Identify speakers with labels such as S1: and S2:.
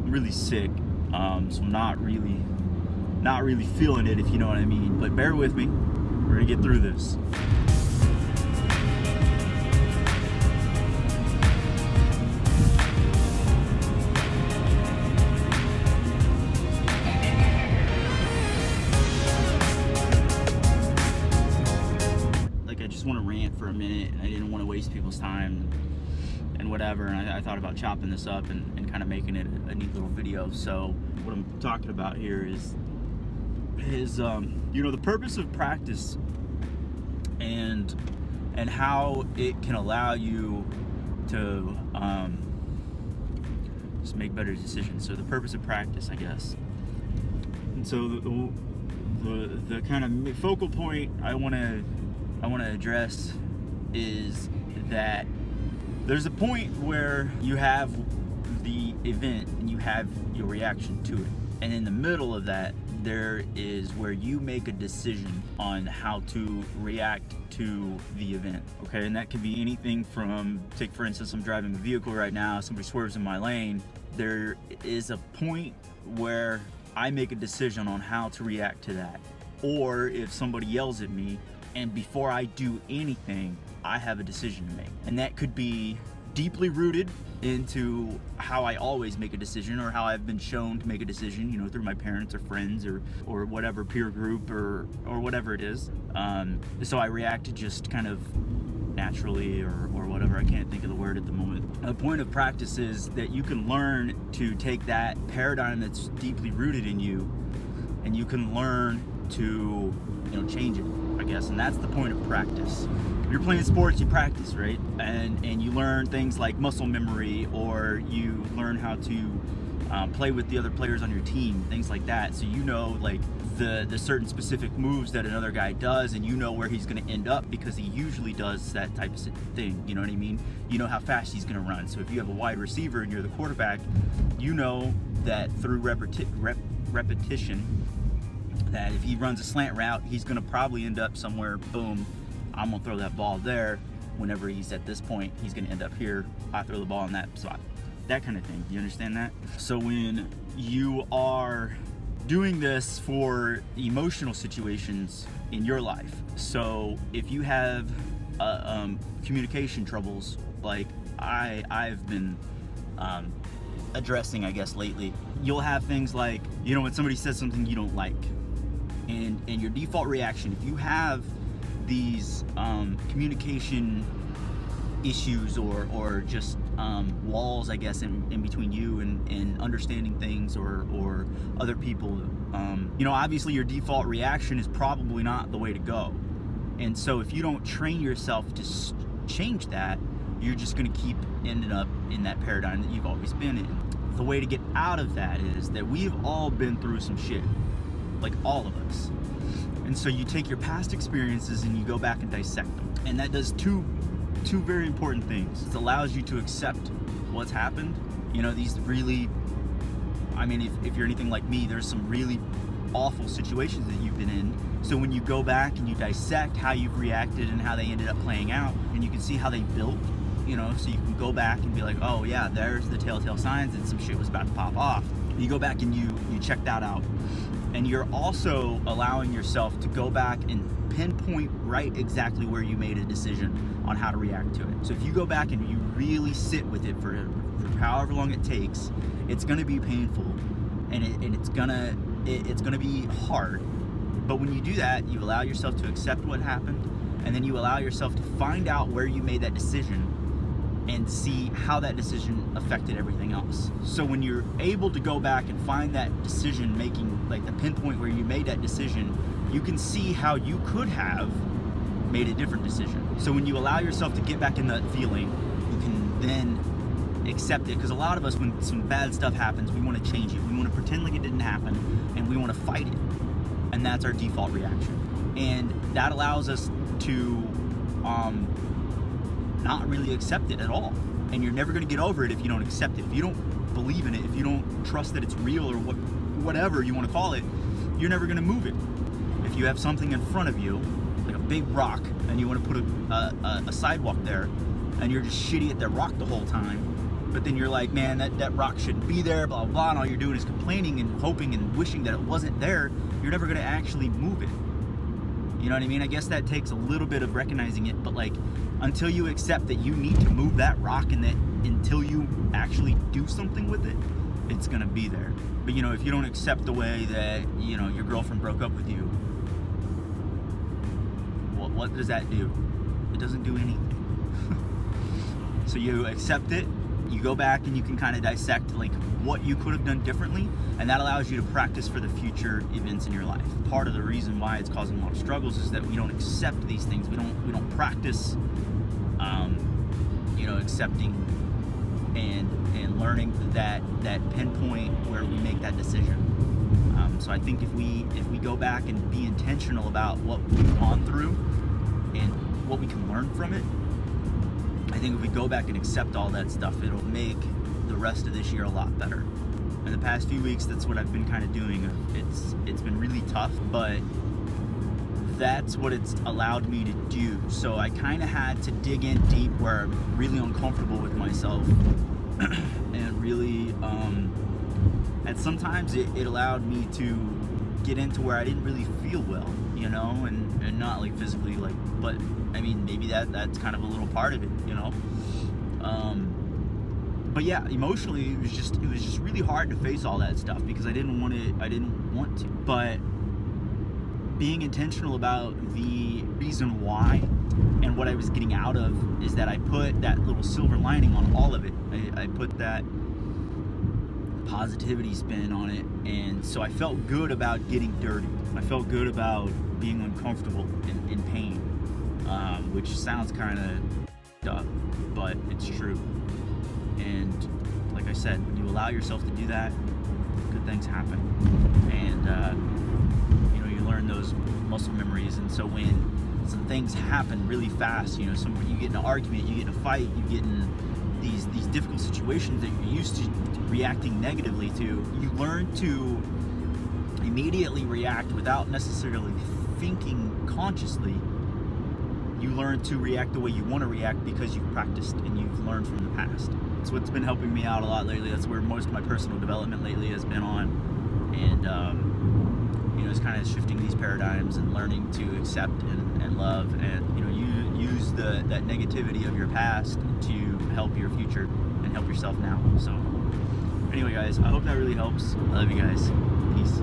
S1: I'm really sick, so I'm not really feeling it, if you know what I mean. But bear with me. We're gonna get through this. Like, I just want to rant for a minute, and I didn't want to waste people's time and whatever, and I thought about chopping this up and kind of making it a neat little video. So what I'm talking about here is you know, the purpose of practice and how it can allow you to just make better decisions. So the purpose of practice, I guess. And so the kind of focal point I want to address is that there's a point where you have the event and you have your reaction to it, and in the middle of that there is where you make a decision on how to react to the event. Okay, and that could be anything from, take for instance, I'm driving a vehicle right now, somebody swerves in my lane. There is a point where I make a decision on how to react to that. Or if somebody yells at me, and before I do anything, I have a decision to make. And that could be deeply rooted into how I always make a decision, or how I've been shown to make a decision, you know, through my parents or friends or whatever peer group or whatever it is. So I react just kind of naturally or whatever. I can't think of the word at the moment. The point of practice is that you can learn to take that paradigm that's deeply rooted in you, and you can learn to, you know, change it, I guess. And that's the point of practice. If you're playing sports, you practice, right? And you learn things like muscle memory, or you learn how to play with the other players on your team, things like that. So you know, like, the certain specific moves that another guy does, and you know where he's going to end up because he usually does that type of thing. You know what I mean? You know how fast he's going to run. So if you have a wide receiver and you're the quarterback, you know that through repetition, that if he runs a slant route, he's going to probably end up somewhere. Boom, I'm going to throw that ball there. Whenever he's at this point, he's going to end up here. I throw the ball in that spot. That kind of thing. You understand that? So when you are doing this for emotional situations in your life, so if you have communication troubles, like I've been addressing, I guess, lately, you'll have things like, you know, when somebody says something you don't like, and your default reaction, if you have these communication issues or just walls, I guess, in between you and understanding things or other people, you know, obviously your default reaction is probably not the way to go. And so if you don't train yourself to change that, you're just going to keep ending up in that paradigm that you've always been in. The way to get out of that is that we've all been through some shit, like all of us. And so you take your past experiences and you go back and dissect them. And that does two very important things. It allows you to accept what's happened. You know, these really, I mean, if you're anything like me, there's some really awful situations that you've been in. So when you go back and you dissect how you've reacted and how they ended up playing out, and you can see how they built, you know, so you can go back and be like, oh yeah, there's the telltale signs that some shit was about to pop off. You go back and you check that out. And you're also allowing yourself to go back and pinpoint right exactly where you made a decision on how to react to it. So if you go back and you really sit with it for however long it takes, it's gonna be painful, and it's gonna be hard. But when you do that, you allow yourself to accept what happened, and then you allow yourself to find out where you made that decision and see how that decision affected everything else. So when you're able to go back and find that decision making, like the pinpoint where you made that decision, you can see how you could have made a different decision. So when you allow yourself to get back in that feeling, you can then accept it. Because a lot of us, when some bad stuff happens, we want to change it. We want to pretend like it didn't happen, and we want to fight it. And that's our default reaction. And that allows us to not really accept it at all. And you're never going to get over it if you don't accept it. If you don't believe in it, if you don't trust that it's real, or whatever you want to call it, you're never going to move it. If you have something in front of you, like a big rock, and you want to put a sidewalk there, and you're just shitty at that rock the whole time, but then you're like, man, that rock shouldn't be there, blah, blah, blah, and all you're doing is complaining and hoping and wishing that it wasn't there, you're never gonna actually move it. You know what I mean? I guess that takes a little bit of recognizing it, but like, until you accept that you need to move that rock and that until you actually do something with it, it's gonna be there. But you know, if you don't accept the way that, you know, your girlfriend broke up with you, what does that do? It doesn't do anything. So you accept it, you go back and you can kind of dissect like what you could have done differently, and that allows you to practice for the future events in your life. Part of the reason why it's causing a lot of struggles is that we don't accept these things. We don't practice, you know, accepting and learning that pinpoint where we make that decision. So I think if we go back and be intentional about what we've gone through and what we can learn from it, I think if we go back and accept all that stuff, it'll make the rest of this year a lot better. In the past few weeks, that's what I've been kind of doing. It's been really tough, but that's what it's allowed me to do. So I kind of had to dig in deep where I'm really uncomfortable with myself and really, and sometimes it allowed me to get into where I didn't really feel well, you know, and not like physically, like, but I mean, maybe that's kind of a little part of it, you know. But yeah, emotionally, it was just really hard to face all that stuff because I didn't want to. But being intentional about the reason why and what I was getting out of is that I put that little silver lining on all of it. I put that positivity spin on it, and so I felt good about getting dirty. I felt good about being uncomfortable and in pain, which sounds kind of dumb, but it's true. And like I said, when you allow yourself to do that, good things happen, and you know, you learn those muscle memories. And so when some things happen really fast, you know, you get in an argument, you get in a fight, you get in these difficult situations that you're used to reacting negatively to, you learn to immediately react without necessarily thinking consciously. You learn to react the way you want to react because you've practiced and you've learned from the past. It's what's been helping me out a lot lately. That's where most of my personal development lately has been on. And you know, it's kind of shifting these paradigms and learning to accept and love, and you know, you use that negativity of your past to help your future and help yourself now. So anyway, guys, I hope that really helps. I love you guys. Peace.